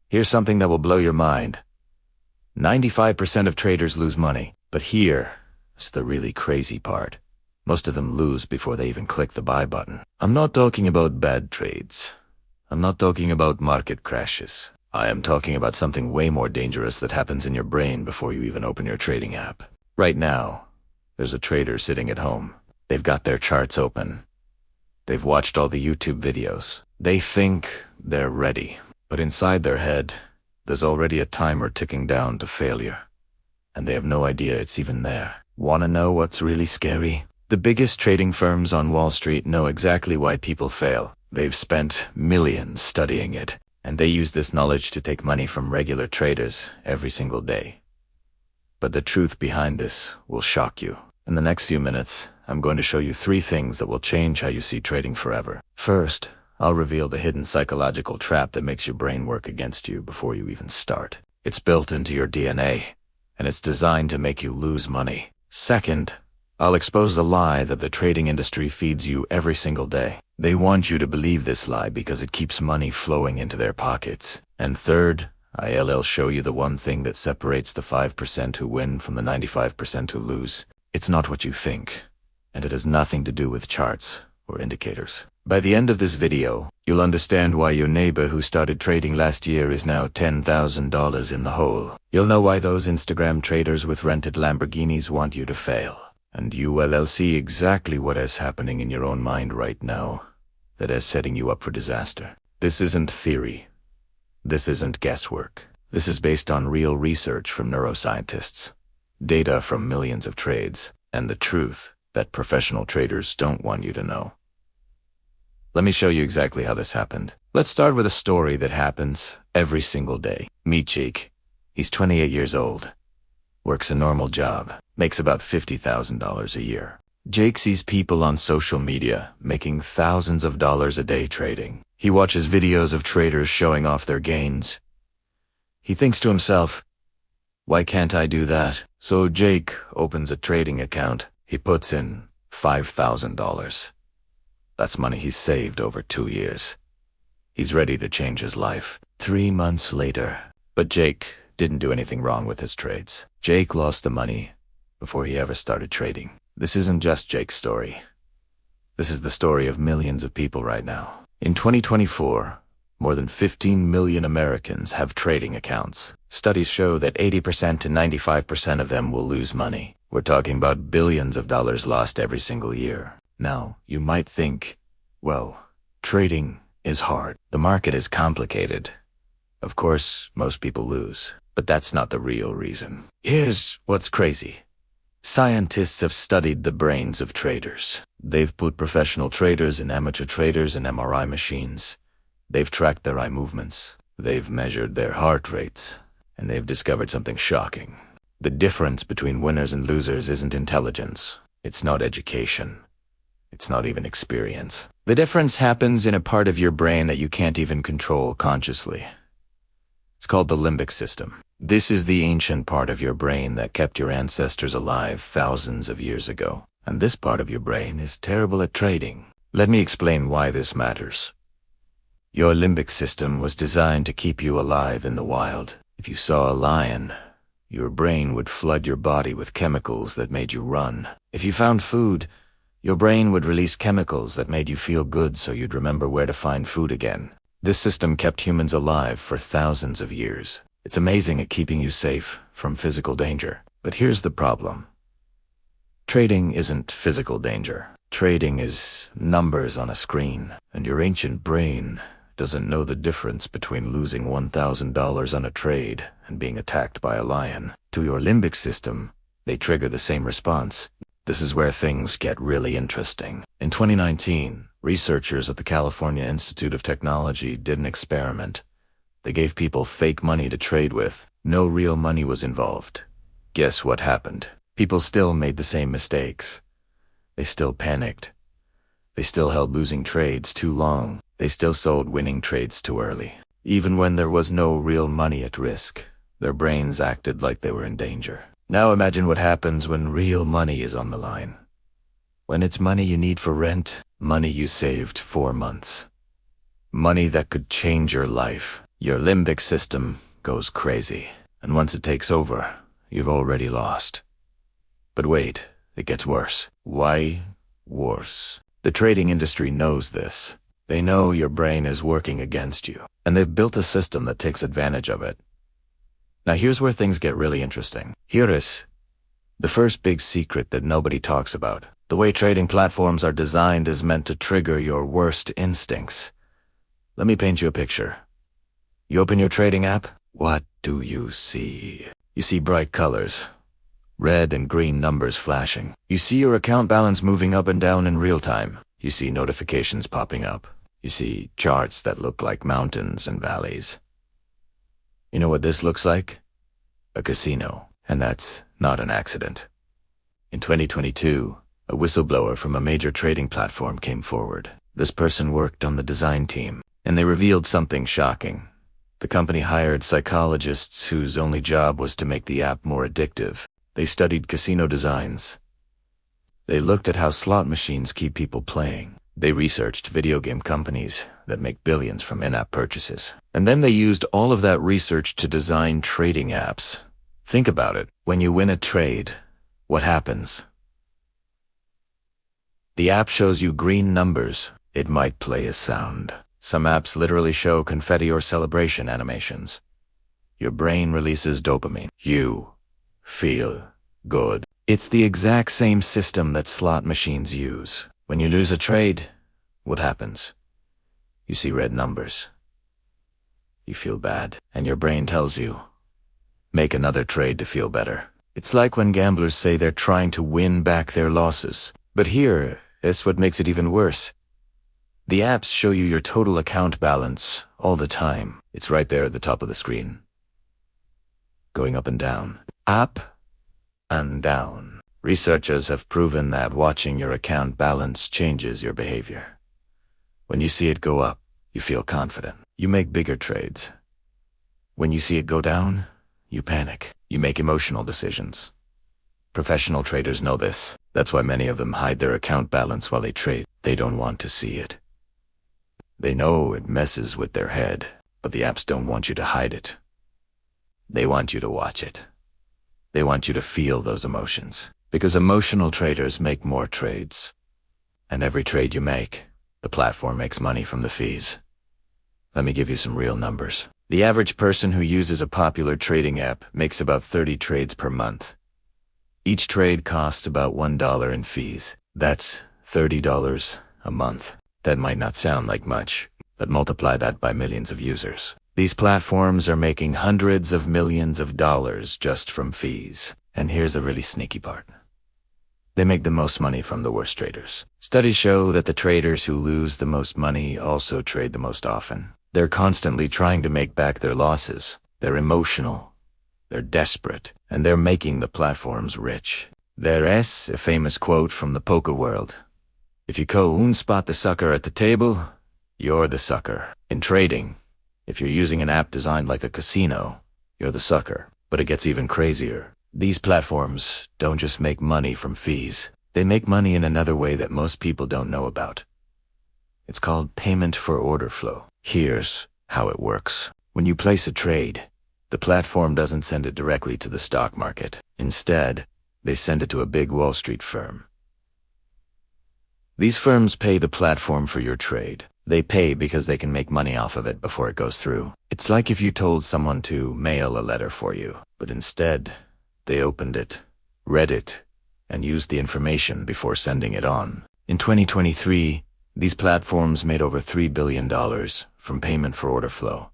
Here's something that will blow your mind. 95% of traders lose money, but here's the really crazy part. Most of them lose before they even click the buy button. I'm not talking about bad trades. I'm not talking about market crashes. I am talking about something way more dangerous that happens in your brain before you even open your trading app. Right now, there's a trader sitting at home. They've got their charts open. They've watched all the YouTube videos. They think they're ready, but inside their head, there's already a timer ticking down to failure, and they have no idea it's even there. Wanna know what's really scary? The biggest trading firms on Wall Street know exactly why people fail. They've spent millions studying it, and they use this knowledge to take money from regular traders every single day. But the truth behind this will shock you. In the next few minutes, I'm going to show you 3 things that will change how you see trading forever. First, I'll reveal the hidden psychological trap that makes your brain work against you before you even start. It's built into your DNA, and it's designed to make you lose money. Second, I'll expose the lie that the trading industry feeds you every single day. They want you to believe this lie because it keeps money flowing into their pockets. And third, I'll show you the one thing that separates the 5% who win from the 95% who lose. It's not what you think, and it has nothing to do with charts or indicators. By the end of this video, you'll understand why your neighbor who started trading last year is now $10,000 in the hole. You'll know why those Instagram traders with rented Lamborghinis want you to fail. And you will see exactly what is happening in your own mind right now that is setting you up for disaster. This isn't theory. This isn't guesswork. This is based on real research from neuroscientists, data from millions of trades, and the truth that professional traders don't want you to know. Let me show you exactly how this happened. Let's start with a story that happens every single day. Meet Jake. He's 28 years old. Works a normal job. Makes about $50,000 a year. Jake sees people on social media making thousands of dollars a day trading. He watches videos of traders showing off their gains. He thinks to himself, why can't I do that? So Jake opens a trading account. He puts in $5,000. That's money he's saved over 2 years. He's ready to change his life. 3 months later. But Jake didn't do anything wrong with his trades. Jake lost the money before he ever started trading. This isn't just Jake's story. This is the story of millions of people right now. In 2024, more than 15 million Americans have trading accounts. Studies show that 80% to 95% of them will lose money. We're talking about billions of dollars lost every single year. Now, you might think, well, trading is hard. The market is complicated. Of course, most people lose. But that's not the real reason. Here's what's crazy. Scientists have studied the brains of traders. They've put professional traders and amateur traders in MRI machines. They've tracked their eye movements. They've measured their heart rates. And they've discovered something shocking. The difference between winners and losers isn't intelligence. It's not education. It's not even experience. The difference happens in a part of your brain that you can't even control consciously. It's called the limbic system. This is the ancient part of your brain that kept your ancestors alive thousands of years ago. And this part of your brain is terrible at trading. Let me explain why this matters. Your limbic system was designed to keep you alive in the wild. If you saw a lion, your brain would flood your body with chemicals that made you run. If you found food, your brain would release chemicals that made you feel good so you'd remember where to find food again. This system kept humans alive for thousands of years. It's amazing at keeping you safe from physical danger. But here's the problem. Trading isn't physical danger. Trading is numbers on a screen, and your ancient brain doesn't know the difference between losing $1,000 on a trade and being attacked by a lion. To your limbic system, they trigger the same response. This is where things get really interesting. In 2019, researchers at the California Institute of Technology did an experiment. They gave people fake money to trade with. No real money was involved. Guess what happened? People still made the same mistakes. They still panicked. They still held losing trades too long. They still sold winning trades too early. Even when there was no real money at risk, their brains acted like they were in danger. Now imagine what happens when real money is on the line. When it's money you need for rent, money you saved 4 months. Money that could change your life. Your limbic system goes crazy, and once it takes over, you've already lost. But wait, it gets worse. Why worse? The trading industry knows this. They know your brain is working against you, and they've built a system that takes advantage of it. Now here's where things get really interesting. Here is the first big secret that nobody talks about. The way trading platforms are designed is meant to trigger your worst instincts. Let me paint you a picture. You open your trading app, what do you see? You see bright colors, red and green numbers flashing. You see your account balance moving up and down in real time. You see notifications popping up. You see charts that look like mountains and valleys. You know what this looks like? A casino. And that's not an accident. In 2022, a whistleblower from a major trading platform came forward. This person worked on the design team, and they revealed something shocking. The company hired psychologists whose only job was to make the app more addictive. They studied casino designs. They looked at how slot machines keep people playing. They researched video game companies that make billions from in-app purchases. And then they used all of that research to design trading apps. Think about it. When you win a trade, what happens? The app shows you green numbers. It might play a sound. Some apps literally show confetti or celebration animations. Your brain releases dopamine. You feel good. It's the exact same system that slot machines use. When you lose a trade, what happens? You see red numbers. You feel bad, and your brain tells you, make another trade to feel better. It's like when gamblers say they're trying to win back their losses. But here is what makes it even worse. The apps show you your total account balance all the time. It's right there at the top of the screen. Going up and down. Up and down. Researchers have proven that watching your account balance changes your behavior. When you see it go up, you feel confident. You make bigger trades. When you see it go down, you panic. You make emotional decisions. Professional traders know this. That's why many of them hide their account balance while they trade. They don't want to see it. They know it messes with their head, but the apps don't want you to hide it. They want you to watch it. They want you to feel those emotions. Because emotional traders make more trades. And every trade you make, the platform makes money from the fees. Let me give you some real numbers. The average person who uses a popular trading app makes about 30 trades per month. Each trade costs about $1 in fees. That's $30 a month. That might not sound like much, but multiply that by millions of users. These platforms are making hundreds of millions of dollars just from fees. And here's the really sneaky part. They make the most money from the worst traders. Studies show that the traders who lose the most money also trade the most often. They're constantly trying to make back their losses. They're emotional. They're desperate. And they're making the platforms rich. There's a famous quote from the poker world. If you go spot the sucker at the table, you're the sucker. In trading, if you're using an app designed like a casino, you're the sucker. But it gets even crazier. These platforms don't just make money from fees. They make money in another way that most people don't know about. It's called payment for order flow. Here's how it works. When you place a trade, the platform doesn't send it directly to the stock market. Instead, they send it to a big Wall Street firm. These firms pay the platform for your trade. They pay because they can make money off of it before it goes through. It's like if you told someone to mail a letter for you, but instead, they opened it, read it, and used the information before sending it on. In 2023, these platforms made over $3 billion from payment for order flow.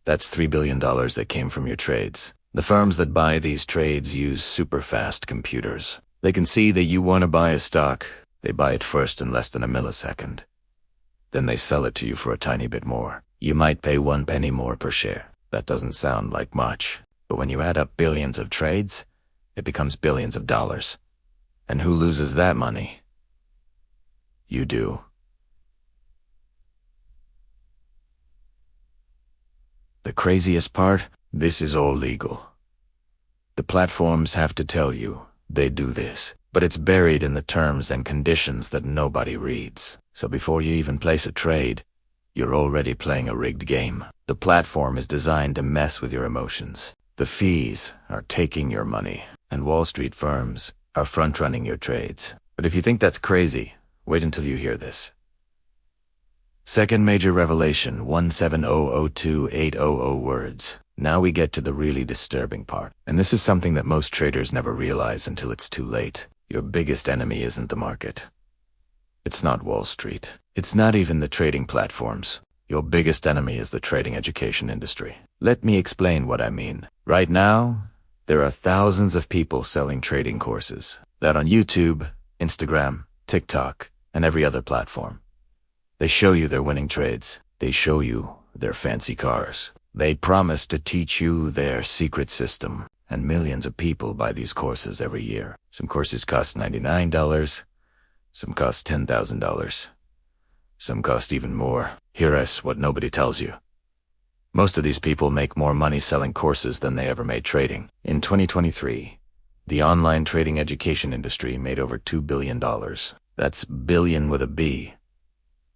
That's $3 billion that came from your trades. The firms that buy these trades use super fast computers. They can see that you want to buy a stock. They buy it first in less than a millisecond. Then they sell it to you for a tiny bit more. You might pay 1 penny more per share. That doesn't sound like much. But when you add up billions of trades, it becomes billions of dollars. And who loses that money? You do. The craziest part? This is all legal. The platforms have to tell you they do this, but it's buried in the terms and conditions that nobody reads. So before you even place a trade, you're already playing a rigged game. The platform is designed to mess with your emotions. The fees are taking your money, and Wall Street firms are front-running your trades. But if you think that's crazy, wait until you hear this. Second major revelation, 17002-800 words. Now we get to the really disturbing part. And this is something that most traders never realize until it's too late. Your biggest enemy isn't the market. It's not Wall Street. It's not even the trading platforms. Your biggest enemy is the trading education industry. Let me explain what I mean. Right now, there are thousands of people selling trading courses. That on YouTube, Instagram, TikTok, and every other platform. They show you their winning trades. They show you their fancy cars. They promise to teach you their secret system. And millions of people buy these courses every year. Some courses cost $99. Some cost $10,000. Some cost even more. Here's what nobody tells you. Most of these people make more money selling courses than they ever made trading. In 2023, the online trading education industry made over $2 billion. That's billion with a B.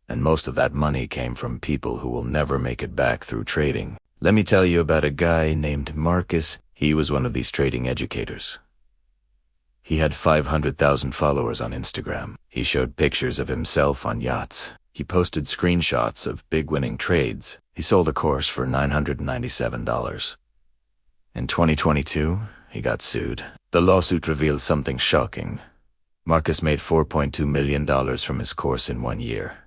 And most of that money came from people who will never make it back through trading. Let me tell you about a guy named Marcus. He was one of these trading educators. He had 500,000 followers on Instagram. He showed pictures of himself on yachts. He posted screenshots of big winning trades. He sold a course for $997. In 2022, he got sued. The lawsuit revealed something shocking. Marcus made $4.2 million from his course in 1 year.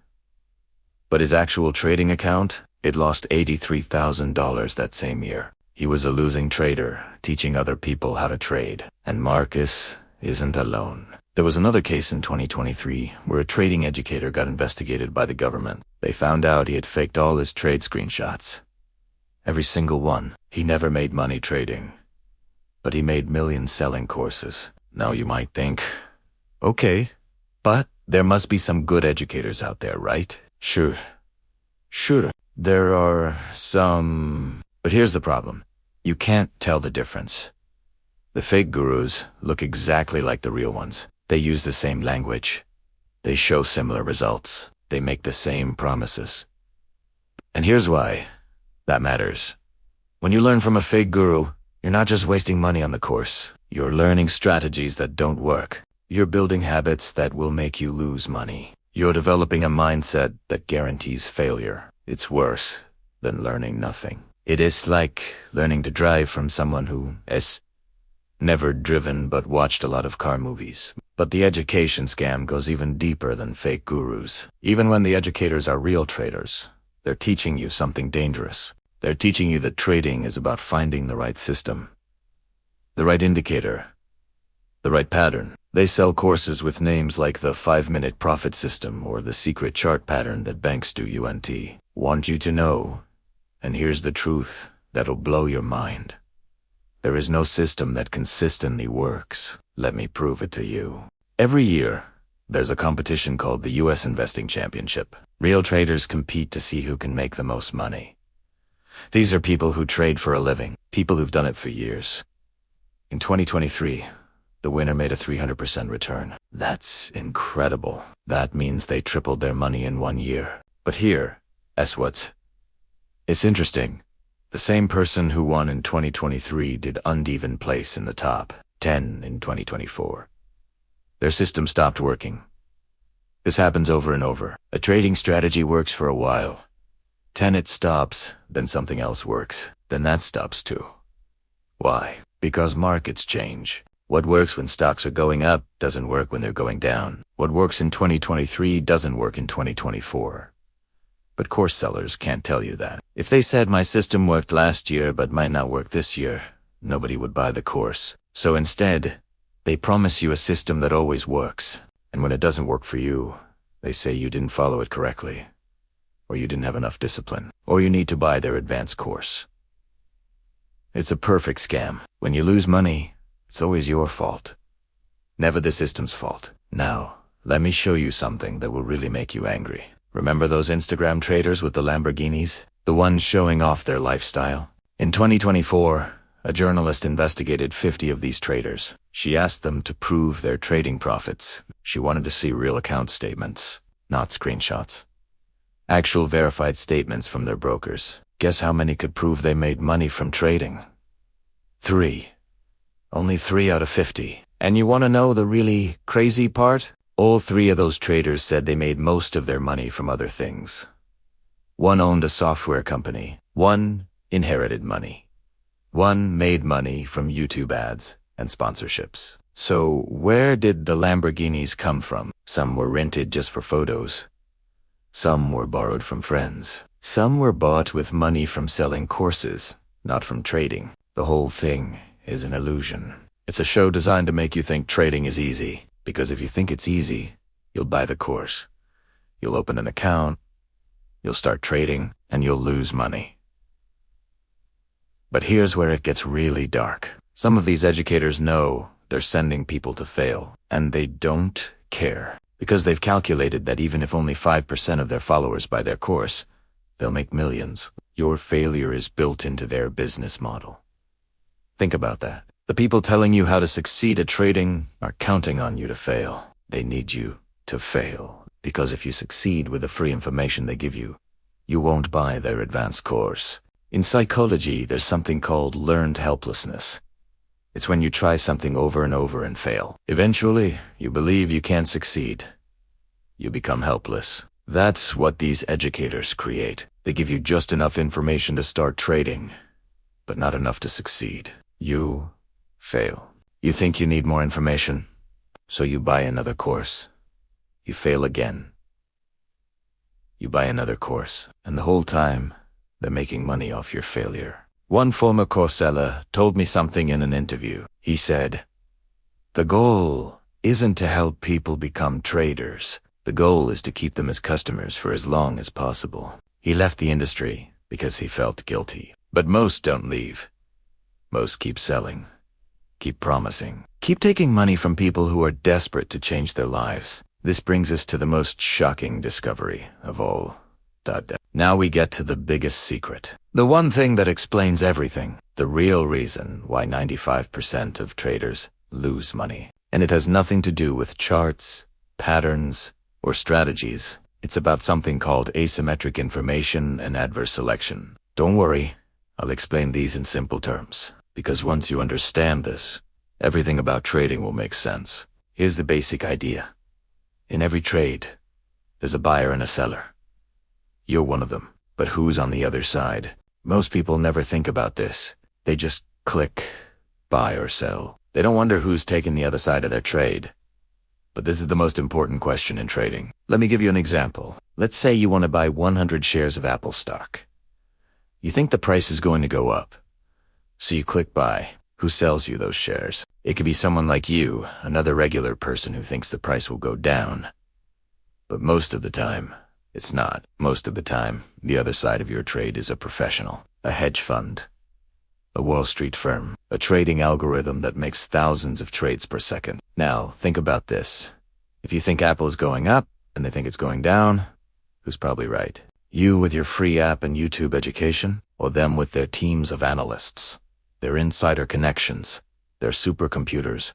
But his actual trading account, it lost $83,000 that same year. He was a losing trader, teaching other people how to trade. And Marcus isn't alone. There was another case in 2023 where a trading educator got investigated by the government. They found out he had faked all his trade screenshots. Every single one. He never made money trading. But he made millions selling courses. Now you might think, okay, but there must be some good educators out there, right? Sure. There are some... But here's the problem. You can't tell the difference. The fake gurus look exactly like the real ones. They use the same language. They show similar results. They make the same promises. And here's why that matters. When you learn from a fake guru, you're not just wasting money on the course. You're learning strategies that don't work. You're building habits that will make you lose money. You're developing a mindset that guarantees failure. It's worse than learning nothing. It is like learning to drive from someone who has never driven but watched a lot of car movies. But the education scam goes even deeper than fake gurus. Even when the educators are real traders, they're teaching you something dangerous. They're teaching you that trading is about finding the right system, the right indicator, the right pattern. They sell courses with names like the 5-minute profit system or the secret chart pattern that banks do want you to know. And here's the truth that'll blow your mind. There is no system that consistently works. Let me prove it to you. Every year, there's a competition called the US Investing Championship. Real traders compete to see who can make the most money. These are people who trade for a living, people who've done it for years. In 2023, the winner made a 300% return. That's incredible. That means they tripled their money in 1 year. But here, it's interesting. The same person who won in 2023 did uneven place in the top 10 in 2024. Their system stopped working. This happens over and over. A trading strategy works for a while. Then it stops, then something else works. Then that stops too. Why? Because markets change. What works when stocks are going up doesn't work when they're going down. What works in 2023 doesn't work in 2024. But course sellers can't tell you that. If they said my system worked last year but might not work this year, nobody would buy the course. So instead, they promise you a system that always works. And when it doesn't work for you, they say you didn't follow it correctly, or you didn't have enough discipline, or you need to buy their advanced course. It's a perfect scam. When you lose money, it's always your fault. Never the system's fault. Now, let me show you something that will really make you angry. Remember those Instagram traders with the Lamborghinis? The ones showing off their lifestyle? In 2024, a journalist investigated 50 of these traders. She asked them to prove their trading profits. She wanted to see real account statements, not screenshots. Actual verified statements from their brokers. Guess how many could prove they made money from trading? 3. Only 3 out of 50. And you want to know the really crazy part? All 3 of those traders said they made most of their money from other things. One owned a software company. One inherited money. One made money from YouTube ads and sponsorships. So where did the Lamborghinis come from? Some were rented just for photos. Some were borrowed from friends. Some were bought with money from selling courses, not from trading. The whole thing is an illusion. It's a show designed to make you think trading is easy, because if you think it's easy, you'll buy the course. You'll open an account, you'll start trading, and you'll lose money. But here's where it gets really dark. Some of these educators know they're sending people to fail, and they don't care, because they've calculated that even if only 5% of their followers buy their course, they'll make millions. Your failure is built into their business model. Think about that. The people telling you how to succeed at trading are counting on you to fail. They need you to fail, because if you succeed with the free information they give you, you won't buy their advanced course. In psychology, there's something called learned helplessness. It's when you try something over and over and fail. Eventually, you believe you can't succeed. You become helpless. That's what these educators create. They give you just enough information to start trading, but not enough to succeed. You fail. You think you need more information, so you buy another course. You fail again. You buy another course, and the whole time, they're making money off your failure. One former course seller told me something in an interview. He said, "The goal isn't to help people become traders. The goal is to keep them as customers for as long as possible." He left the industry because he felt guilty. But most don't leave. Most keep selling, keep promising, keep taking money from people who are desperate to change their lives. This brings us to the most shocking discovery of all. Now we get to the biggest secret. The one thing that explains everything. The real reason why 95% of traders lose money. And it has nothing to do with charts, patterns, or strategies. It's about something called asymmetric information and adverse selection. Don't worry, I'll explain these in simple terms. Because once you understand this, everything about trading will make sense. Here's the basic idea. In every trade, there's a buyer and a seller. You're one of them. But who's on the other side? Most people never think about this. They just click, buy or sell. They don't wonder who's taking the other side of their trade. But this is the most important question in trading. Let me give you an example. Let's say you want to buy 100 shares of Apple stock. You think the price is going to go up. So you click buy. Who sells you those shares? It could be someone like you, another regular person who thinks the price will go down. But most of the time, it's not. Most of the time, the other side of your trade is a professional, a hedge fund, a Wall Street firm, a trading algorithm that makes thousands of trades per second. Now, think about this. If you think Apple is going up and they think it's going down, who's probably right? You with your free app and YouTube education, or them with their teams of analysts, their insider connections, their supercomputers,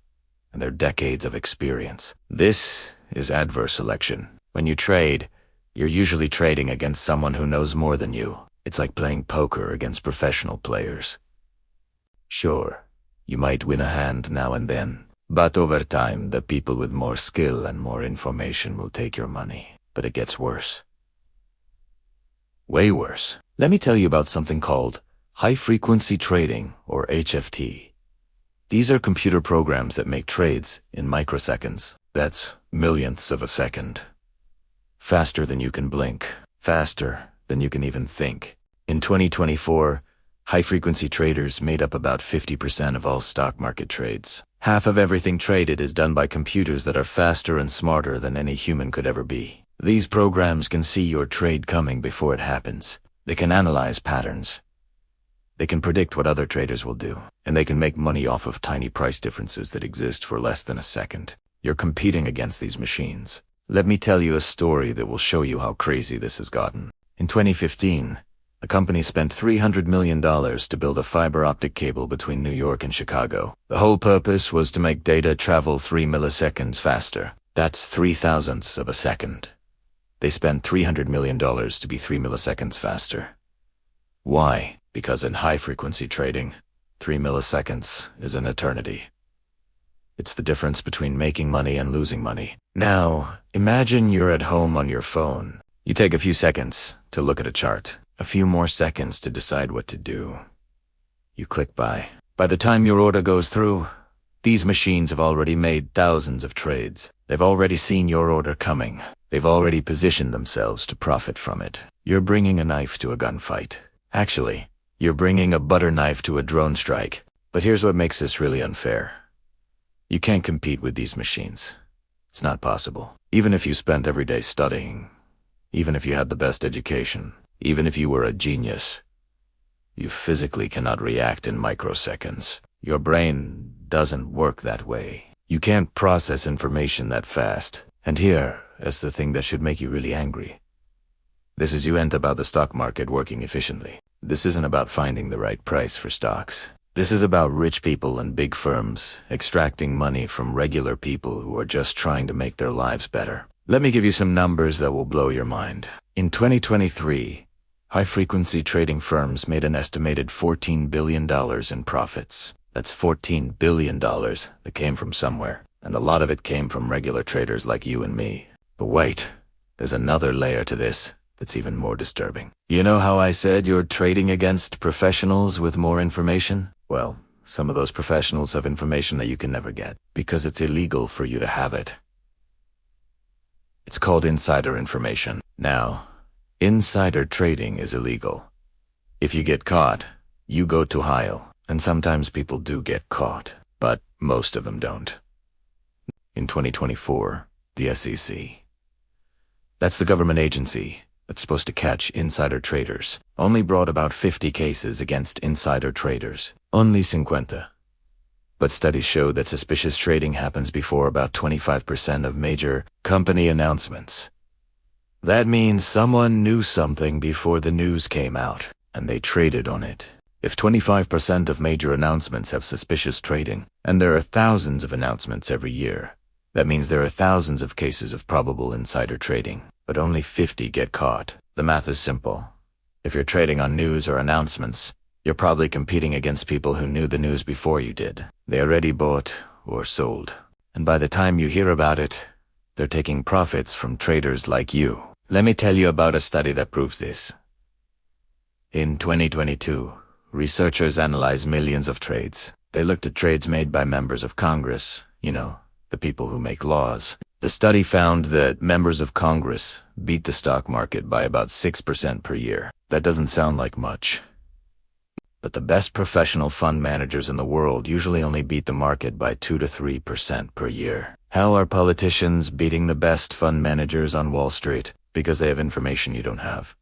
and their decades of experience? This is adverse selection. When you trade, you're usually trading against someone who knows more than you. It's like playing poker against professional players. Sure, you might win a hand now and then, but over time, the people with more skill and more information will take your money. But it gets worse. Way worse. Let me tell you about something called high-frequency trading, or HFT. These are computer programs that make trades in microseconds. That's millionths of a second. Faster than you can blink. Faster than you can even think. In 2024, high-frequency traders made up about 50% of all stock market trades. Half of everything traded is done by computers that are faster and smarter than any human could ever be. These programs can see your trade coming before it happens. They can analyze patterns. They can predict what other traders will do. And they can make money off of tiny price differences that exist for less than a second. You're competing against these machines. Let me tell you a story that will show you how crazy this has gotten. In 2015, a company spent $300 million to build a fiber optic cable between New York and Chicago. The whole purpose was to make data travel 3 milliseconds faster. That's 3 thousandths of a second. They spend $300 million to be 3 milliseconds faster. Why? Because in high-frequency trading, 3 milliseconds is an eternity. It's the difference between making money and losing money. Now, imagine you're at home on your phone. You take a few seconds to look at a chart, a few more seconds to decide what to do. You click buy. By the time your order goes through, these machines have already made thousands of trades. They've already seen your order coming. They've already positioned themselves to profit from it. You're bringing a knife to a gunfight. Actually, you're bringing a butter knife to a drone strike. But here's what makes this really unfair. You can't compete with these machines. It's not possible. Even if you spent every day studying, even if you had the best education, even if you were a genius, you physically cannot react in microseconds. Your brain doesn't work that way. You can't process information that fast. And here is the thing that should make you really angry. This isn't about the stock market working efficiently. This isn't about finding the right price for stocks. This is about rich people and big firms extracting money from regular people who are just trying to make their lives better. Let me give you some numbers that will blow your mind. In 2023, high-frequency trading firms made an estimated $14 billion in profits. That's $14 billion that came from somewhere, and a lot of it came from regular traders like you and me. But wait, there's another layer to this that's even more disturbing. You know how I said you're trading against professionals with more information? Well, some of those professionals have information that you can never get, because it's illegal for you to have it. It's called insider information. Now, insider trading is illegal. If you get caught, you go to jail, and sometimes people do get caught, but most of them don't. In 2024, the SEC, that's the government agency that's supposed to catch insider traders, only brought about 50 cases against insider traders. Only 50. But studies show that suspicious trading happens before about 25% of major company announcements. That means someone knew something before the news came out, and they traded on it. If 25% of major announcements have suspicious trading, and there are thousands of announcements every year, that means there are thousands of cases of probable insider trading, but only 50 get caught. The math is simple. If you're trading on news or announcements, you're probably competing against people who knew the news before you did. They already bought or sold. And by the time you hear about it, they're taking profits from traders like you. Let me tell you about a study that proves this. In 2022, researchers analyzed millions of trades. They looked at trades made by members of Congress, the people who make laws. The study found that members of Congress beat the stock market by about 6% per year. That doesn't sound like much. But the best professional fund managers in the world usually only beat the market by 2 to 3% per year. How are politicians beating the best fund managers on Wall Street? Because they have information you don't have.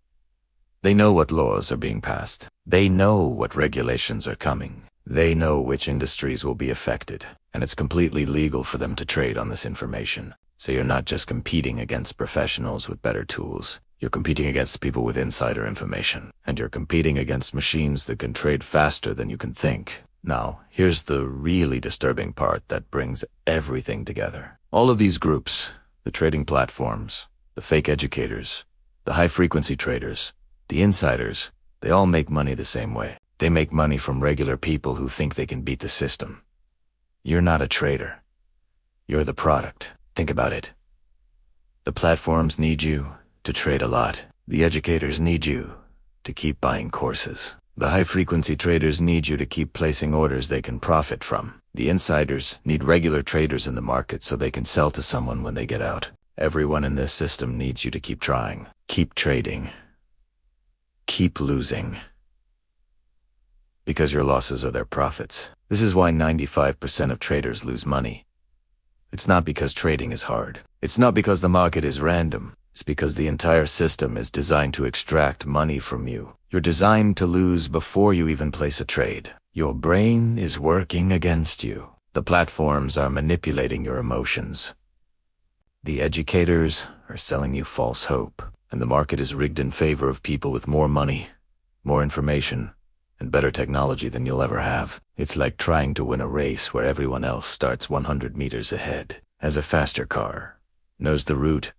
They know what laws are being passed. They know what regulations are coming. They know which industries will be affected. And it's completely legal for them to trade on this information. So you're not just competing against professionals with better tools. You're competing against people with insider information. And you're competing against machines that can trade faster than you can think. Now, here's the really disturbing part that brings everything together. All of these groups, the trading platforms, the fake educators, the high-frequency traders, the insiders, they all make money the same way. They make money from regular people who think they can beat the system. You're not a trader. You're the product. Think about it. The platforms need you to trade a lot. The educators need you to keep buying courses. The high-frequency traders need you to keep placing orders they can profit from. The insiders need regular traders in the market so they can sell to someone when they get out. Everyone in this system needs you to keep trying, keep trading, keep losing. Because your losses are their profits. This is why 95% of traders lose money. It's not because trading is hard. It's not because the market is random. It's because the entire system is designed to extract money from you. You're designed to lose before you even place a trade. Your brain is working against you. The platforms are manipulating your emotions. The educators are selling you false hope. And the market is rigged in favor of people with more money, more information, and better technology than you'll ever have. It's like trying to win a race where everyone else starts 100 meters ahead, has a faster car, knows the route,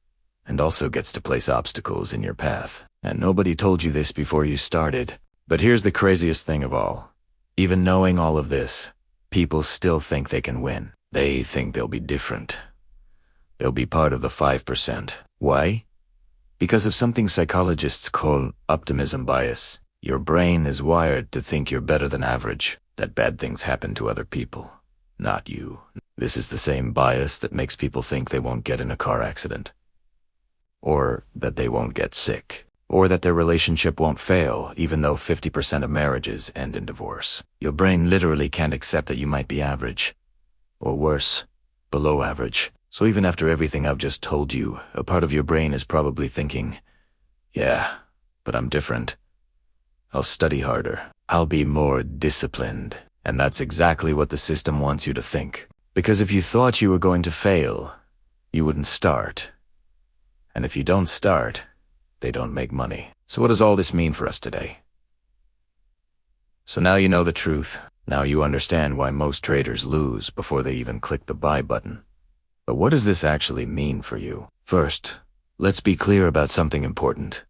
and also gets to place obstacles in your path. And nobody told you this before you started. But here's the craziest thing of all. Even knowing all of this, people still think they can win. They think they'll be different. They'll be part of the 5%. Why? Because of something psychologists call optimism bias. Your brain is wired to think you're better than average, that bad things happen to other people, not you. This is the same bias that makes people think they won't get in a car accident, or that they won't get sick, or that their relationship won't fail even though 50% of marriages end in divorce. Your brain literally can't accept that you might be average, or worse, below average. So even after everything I've just told you, a part of your brain is probably thinking, yeah, but I'm different. I'll study harder. I'll be more disciplined. And that's exactly what the system wants you to think. Because if you thought you were going to fail, you wouldn't start. And if you don't start, they don't make money. So what does all this mean for us today? So now you know the truth. Now you understand why most traders lose before they even click the buy button. But what does this actually mean for you? First, let's be clear about something important.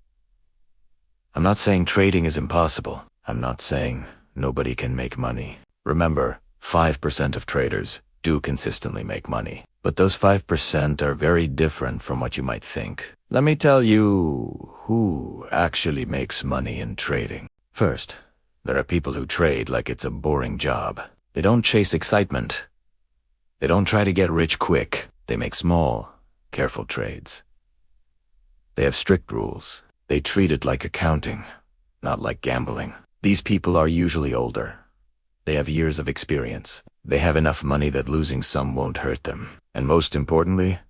I'm not saying trading is impossible. I'm not saying nobody can make money. Remember, 5% of traders do consistently make money. But those 5% are very different from what you might think. Let me tell you who actually makes money in trading. First, there are people who trade like it's a boring job. They don't chase excitement. They don't try to get rich quick. They make small, careful trades. They have strict rules. They treat it like accounting, not like gambling. These people are usually older. They have years of experience. They have enough money that losing some won't hurt them. And most importantly,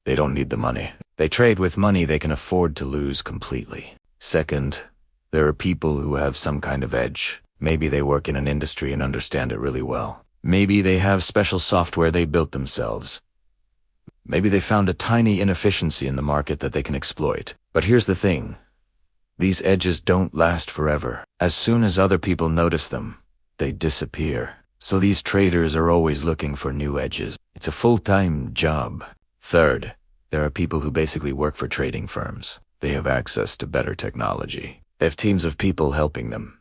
they don't need the money. They trade with money they can afford to lose completely. Second, there are people who have some kind of edge. Maybe they work in an industry and understand it really well. Maybe they have special software they built themselves. Maybe they found a tiny inefficiency in the market that they can exploit. But here's the thing. These edges don't last forever. As soon as other people notice them, they disappear. So these traders are always looking for new edges. It's a full-time job. Third, there are people who basically work for trading firms. They have access to better technology. They have teams of people helping them.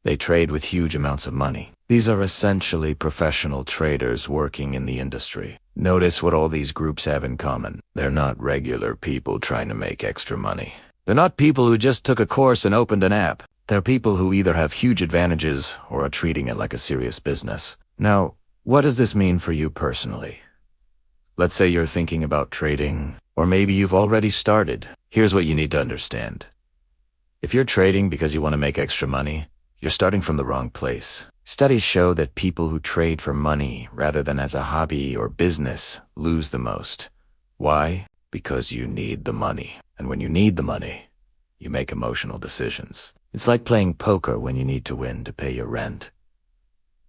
They trade with huge amounts of money. These are essentially professional traders working in the industry. Notice what all these groups have in common. They're not regular people trying to make extra money. They're not people who just took a course and opened an app. They're people who either have huge advantages or are treating it like a serious business. Now, what does this mean for you personally? Let's say you're thinking about trading, or maybe you've already started. Here's what you need to understand. If you're trading because you want to make extra money, you're starting from the wrong place. Studies show that people who trade for money rather than as a hobby or business lose the most. Why? Because you need the money. And when you need the money, you make emotional decisions. It's like playing poker when you need to win to pay your rent.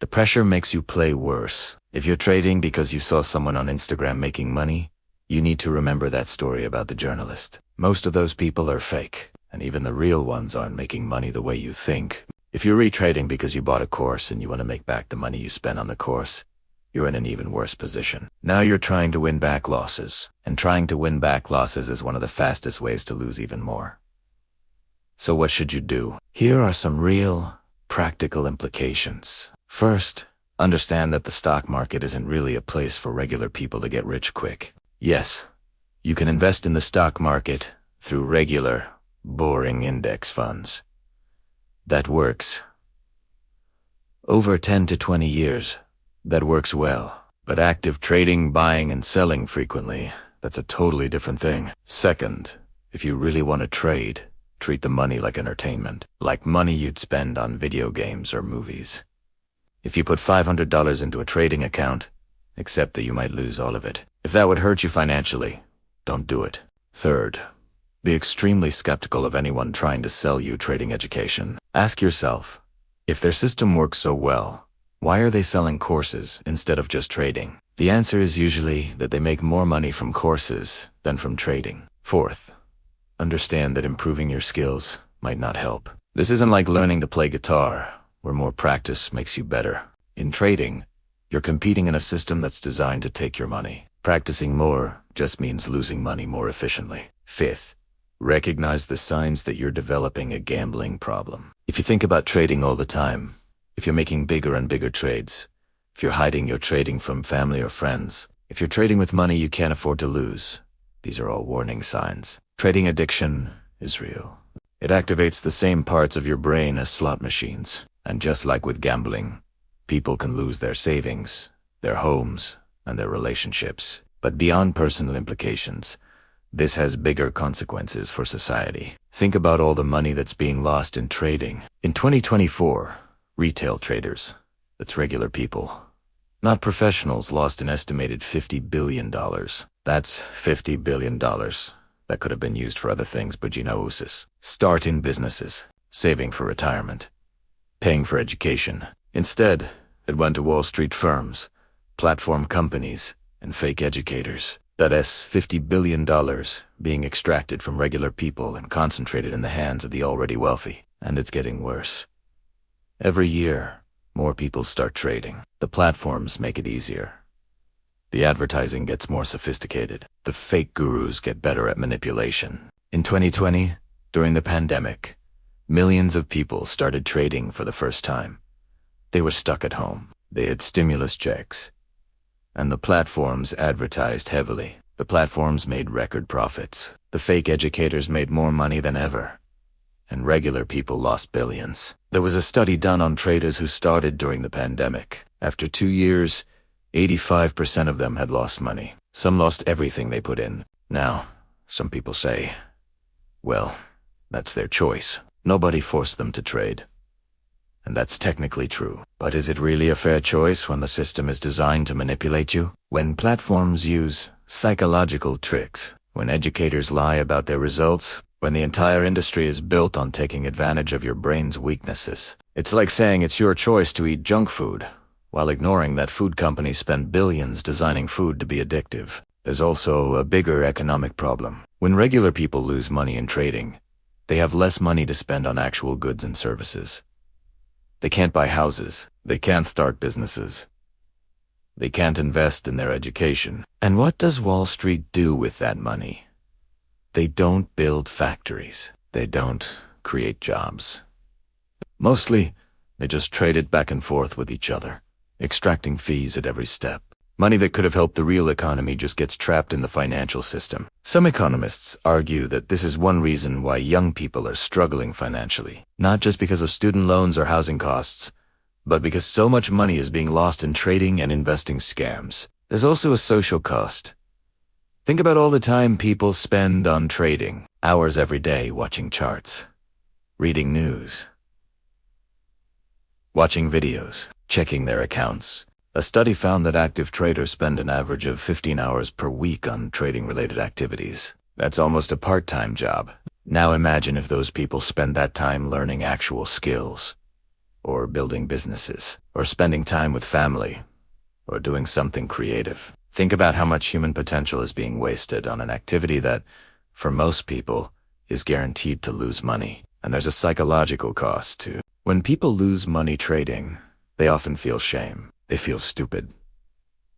The pressure makes you play worse. If you're trading because you saw someone on Instagram making money, you need to remember that story about the journalist. Most of those people are fake, and even the real ones aren't making money the way you think. If you're retrading because you bought a course and you want to make back the money you spent on the course, you're in an even worse position. Now you're trying to win back losses, and trying to win back losses is one of the fastest ways to lose even more. So what should you do? Here are some real, practical implications. First, understand that the stock market isn't really a place for regular people to get rich quick. Yes, you can invest in the stock market through regular, boring index funds. That works. Over 10 to 20 years, that works well. But active trading, buying and selling frequently, that's a totally different thing. Second, if you really want to trade, treat the money like entertainment, like money you'd spend on video games or movies. If you put $500 into a trading account, accept that you might lose all of it. If that would hurt you financially, don't do it. Third, be extremely skeptical of anyone trying to sell you trading education. Ask yourself, if their system works so well, why are they selling courses instead of just trading? The answer is usually that they make more money from courses than from trading. Fourth, understand that improving your skills might not help. This isn't like learning to play guitar, where more practice makes you better. In trading, you're competing in a system that's designed to take your money. Practicing more just means losing money more efficiently. Fifth, recognize the signs that you're developing a gambling problem. If you think about trading all the time, if you're making bigger and bigger trades, if you're hiding your trading from family or friends, if you're trading with money you can't afford to lose, these are all warning signs. Trading addiction is real. It activates the same parts of your brain as slot machines. And just like with gambling, people can lose their savings, their homes, and their relationships. But beyond personal implications, this has bigger consequences for society. Think about all the money that's being lost in trading. In 2024, retail traders, that's regular people, not professionals, lost an estimated $50 billion. That's $50 billion. That could have been used for other things, but you know uses. Starting businesses, saving for retirement, paying for education. Instead, it went to Wall Street firms, platform companies, and fake educators. That's $50 billion being extracted from regular people and concentrated in the hands of the already wealthy. And it's getting worse. Every year, more people start trading. The platforms make it easier. The advertising gets more sophisticated. The fake gurus get better at manipulation. In 2020, during the pandemic, millions of people started trading for the first time. They were stuck at home. They had stimulus checks. And the platforms advertised heavily. The platforms made record profits. The fake educators made more money than ever. And regular people lost billions. There was a study done on traders who started during the pandemic. After 2 years, 85% of them had lost money. Some lost everything they put in. Now, some people say, well, that's their choice. Nobody forced them to trade. And that's technically true. But is it really a fair choice when the system is designed to manipulate you? When platforms use psychological tricks, when educators lie about their results, when the entire industry is built on taking advantage of your brain's weaknesses. It's like saying it's your choice to eat junk food, while ignoring that food companies spend billions designing food to be addictive. There's also a bigger economic problem. When regular people lose money in trading, they have less money to spend on actual goods and services. They can't buy houses. They can't start businesses. They can't invest in their education. And what does Wall Street do with that money? They don't build factories. They don't create jobs. Mostly, they just trade it back and forth with each other, extracting fees at every step. Money that could have helped the real economy just gets trapped in the financial system. Some economists argue that this is one reason why young people are struggling financially, not just because of student loans or housing costs, but because so much money is being lost in trading and investing scams. There's also a social cost. Think about all the time people spend on trading, hours every day watching charts, reading news, watching videos, checking their accounts. A study found that active traders spend an average of 15 hours per week on trading-related activities. That's almost a part-time job. Now imagine if those people spend that time learning actual skills, or building businesses, or spending time with family, or doing something creative. Think about how much human potential is being wasted on an activity that, for most people, is guaranteed to lose money. And there's a psychological cost, too. When people lose money trading, they often feel shame. They feel stupid.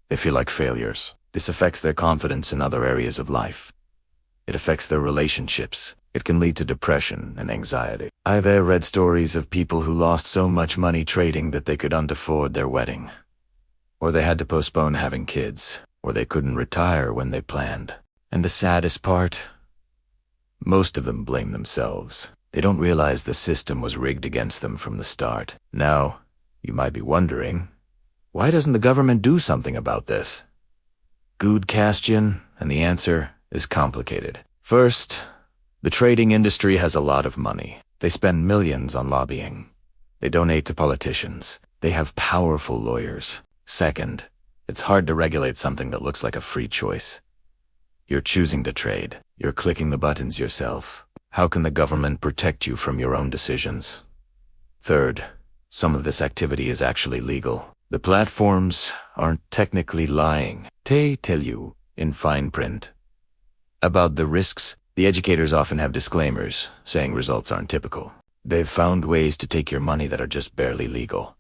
They feel like failures. This affects their confidence in other areas of life. It affects their relationships. It can lead to depression and anxiety. I've read stories of people who lost so much money trading that they couldn't afford their wedding, or they had to postpone having kids, or they couldn't retire when they planned. And the saddest part? Most of them blame themselves. They don't realize the system was rigged against them from the start. Now, you might be wondering, why doesn't the government do something about this? Good question, and the answer is complicated. First, the trading industry has a lot of money. They spend millions on lobbying. They donate to politicians. They have powerful lawyers. Second, it's hard to regulate something that looks like a free choice. You're choosing to trade. You're clicking the buttons yourself. How can the government protect you from your own decisions? Third, some of this activity is actually legal. The platforms aren't technically lying. They tell you, in fine print, about the risks. The educators often have disclaimers saying results aren't typical. They've found ways to take your money that are just barely legal.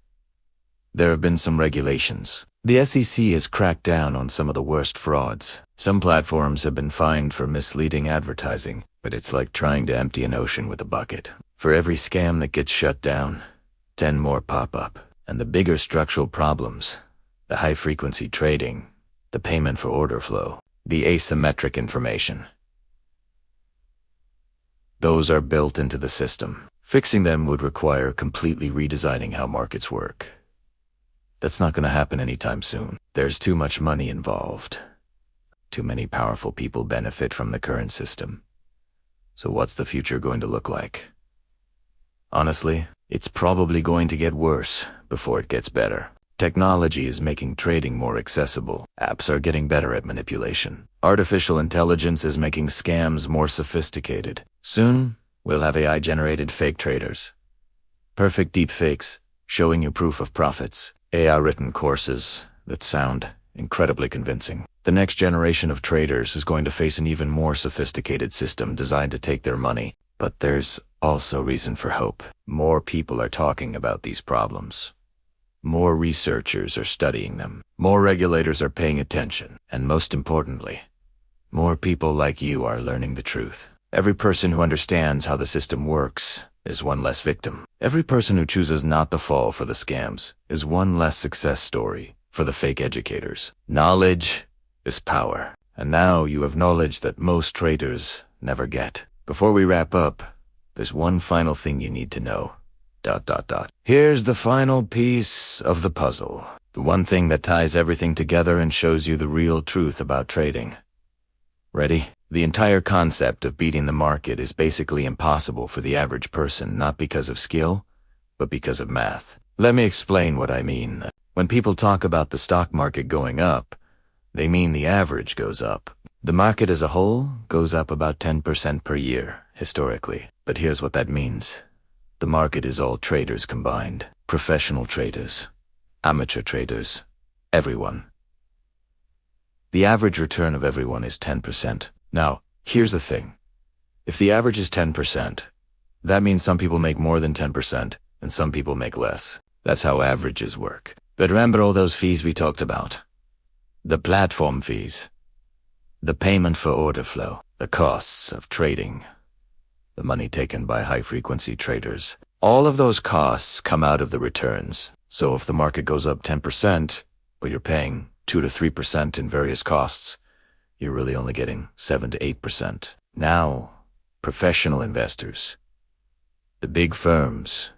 There have been some regulations. The SEC has cracked down on some of the worst frauds. Some platforms have been fined for misleading advertising, but it's like trying to empty an ocean with a bucket. For every scam that gets shut down, 10 more pop up. And the bigger structural problems, the high-frequency trading, the payment for order flow, the asymmetric information, those are built into the system. Fixing them would require completely redesigning how markets work. That's not going to happen anytime soon. There's too much money involved. Too many powerful people benefit from the current system. So what's the future going to look like? Honestly, it's probably going to get worse before it gets better. Technology is making trading more accessible. Apps are getting better at manipulation. Artificial intelligence is making scams more sophisticated. Soon, we'll have AI-generated fake traders. Perfect deep fakes, showing you proof of profits. AI-written courses that sound incredibly convincing. The next generation of traders is going to face an even more sophisticated system designed to take their money. But there's also reason for hope. More people are talking about these problems. More researchers are studying them. More regulators are paying attention. And most importantly, more people like you are learning the truth. Every person who understands how the system works is one less victim. Every person who chooses not to fall for the scams is one less success story for the fake educators. Knowledge is power. And now you have knowledge that most traders never get. Before we wrap up, there's one final thing you need to know. ... Here's the final piece of the puzzle. The one thing that ties everything together and shows you the real truth about trading. Ready? The entire concept of beating the market is basically impossible for the average person, not because of skill, but because of math. Let me explain what I mean. When people talk about the stock market going up, they mean the average goes up. The market as a whole goes up about 10% per year, historically. But here's what that means. The market is all traders combined. Professional traders, amateur traders, everyone. The average return of everyone is 10%. Now, here's the thing. If the average is 10%, that means some people make more than 10% and some people make less. That's how averages work. But remember all those fees we talked about? The platform fees, the payment for order flow, the costs of trading, the money taken by high-frequency traders. All of those costs come out of the returns. So if the market goes up 10%, but you're paying 2 to 3% in various costs, you're really only getting 7 to 8%. Now, professional investors, the big firms,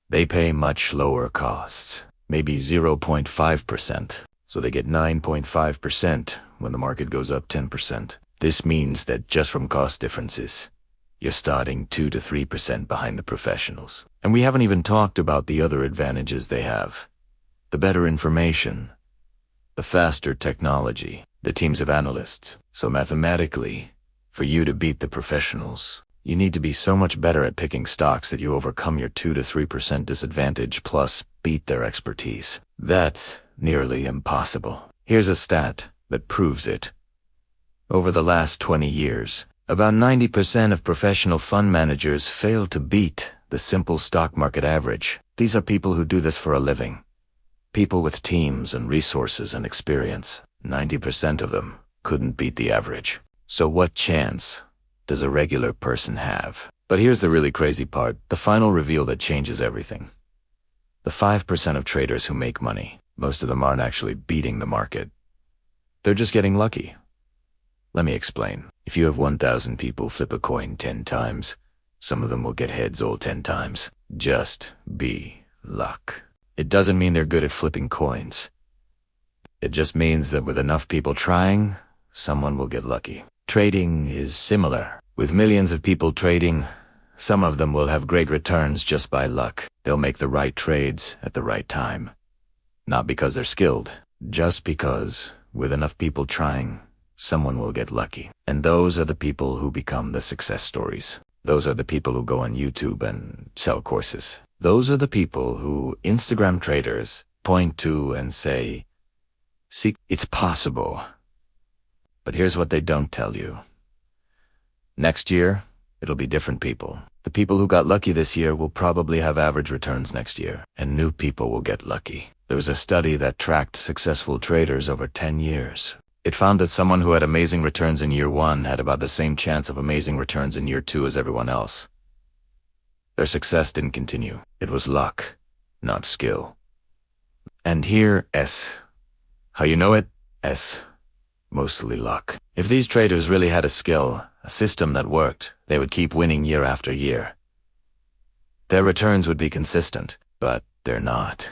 they pay much lower costs, maybe 0.5%. So they get 9.5% when the market goes up 10%. This means that just from cost differences, you're starting 2 to 3% behind the professionals. And we haven't even talked about the other advantages they have. The better information, the faster technology, the teams of analysts. So mathematically, for you to beat the professionals, you need to be so much better at picking stocks that you overcome your 2 to 3% disadvantage plus beat their expertise. That's nearly impossible. Here's a stat that proves it. Over the last 20 years, about 90% of professional fund managers fail to beat the simple stock market average. These are people who do this for a living. People with teams and resources and experience. 90% of them couldn't beat the average. So what chance does a regular person have? But here's the really crazy part, the final reveal that changes everything. The 5% of traders who make money, most of them aren't actually beating the market. They're just getting lucky. Let me explain. If you have 1,000 people flip a coin 10 times, some of them will get heads all 10 times. Just be luck. It doesn't mean they're good at flipping coins. It just means that with enough people trying, someone will get lucky. Trading is similar. With millions of people trading, some of them will have great returns just by luck. They'll make the right trades at the right time. Not because they're skilled, just because, with enough people trying, someone will get lucky. And those are the people who become the success stories. Those are the people who go on YouTube and sell courses. Those are the people who Instagram traders point to and say, "See, it's possible." But here's what they don't tell you. Next year, It'll be different people. The people who got lucky this year will probably have average returns next year, and new people will get lucky. There was a study that tracked successful traders over 10 years. It found that someone who had amazing returns in year 1 had about the same chance of amazing returns in year 2 as everyone else. Their success didn't continue. It was luck, not skill. And here, S. How you know it? S. Mostly luck. If these traders really had a skill, a system that worked, they would keep winning year after year. Their returns would be consistent, but they're not.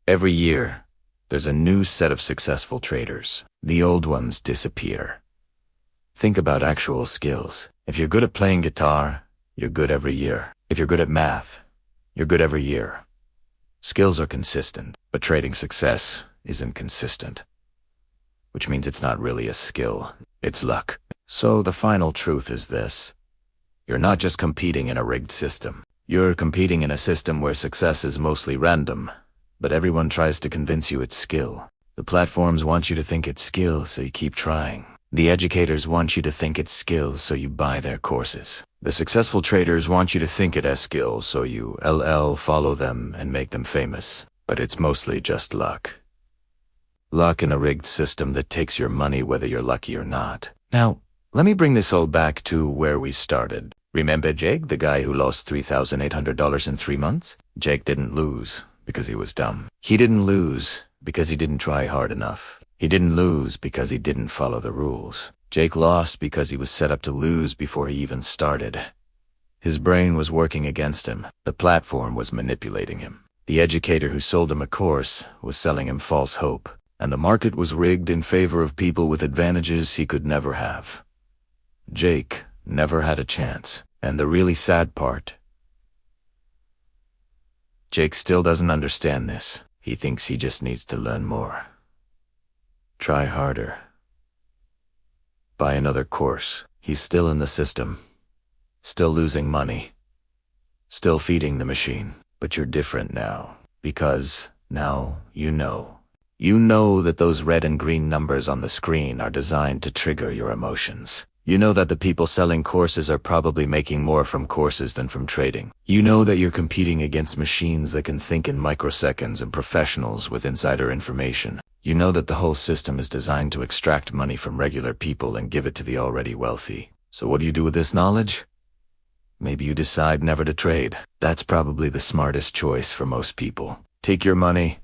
Every year, there's a new set of successful traders. The old ones disappear. Think about actual skills. If you're good at playing guitar, you're good every year. If you're good at math, you're good every year. Skills are consistent, but trading success isn't consistent. Which means it's not really a skill, it's luck. So the final truth is this. You're not just competing in a rigged system. You're competing in a system where success is mostly random, but everyone tries to convince you it's skill. The platforms want you to think it's skill, so you keep trying. The educators want you to think it's skill, so you buy their courses. The successful traders want you to think it as skill, so you follow them and make them famous. But it's mostly just luck. Luck in a rigged system that takes your money whether you're lucky or not. Now, let me bring this all back to where we started. Remember Jake, the guy who lost $3,800 in 3 months? Jake didn't lose because he was dumb. He didn't lose because he didn't try hard enough. He didn't lose because he didn't follow the rules. Jake lost because he was set up to lose before he even started. His brain was working against him. The platform was manipulating him. The educator who sold him a course was selling him false hope. And the market was rigged in favor of people with advantages he could never have. Jake never had a chance. And the really sad part, Jake still doesn't understand this. He thinks he just needs to learn more. Try harder. Buy another course. He's still in the system. Still losing money. Still feeding the machine. But you're different now. Because now you know. You know that those red and green numbers on the screen are designed to trigger your emotions. You know that the people selling courses are probably making more from courses than from trading. You know that you're competing against machines that can think in microseconds and professionals with insider information. You know that the whole system is designed to extract money from regular people and give it to the already wealthy. So what do you do with this knowledge? Maybe you decide never to trade. That's probably the smartest choice for most people. Take your money,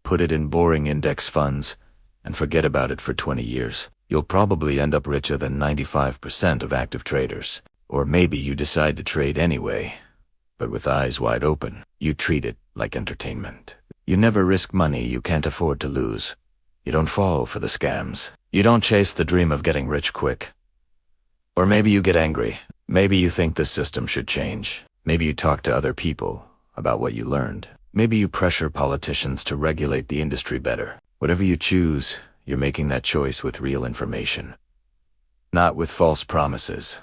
put it in boring index funds, and forget about it for 20 years. You'll probably end up richer than 95% of active traders. Or maybe you decide to trade anyway, but with eyes wide open. You treat it like entertainment. You never risk money you can't afford to lose. You don't fall for the scams. You don't chase the dream of getting rich quick. Or maybe you get angry. Maybe you think the system should change. Maybe you talk to other people about what you learned. Maybe you pressure politicians to regulate the industry better. Whatever you choose, you're making that choice with real information. Not with false promises.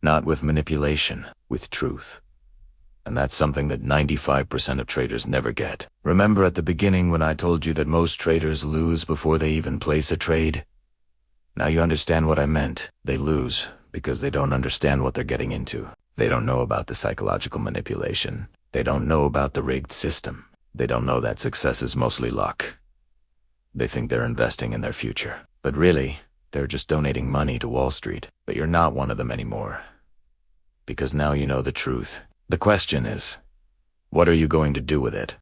Not with manipulation. With truth. And that's something that 95% of traders never get. Remember at the beginning when I told you that most traders lose before they even place a trade? Now you understand what I meant. They lose because they don't understand what they're getting into. They don't know about the psychological manipulation. They don't know about the rigged system. They don't know that success is mostly luck. They think they're investing in their future. But really, they're just donating money to Wall Street. But you're not one of them anymore. Because now you know the truth. The question is, what are you going to do with it?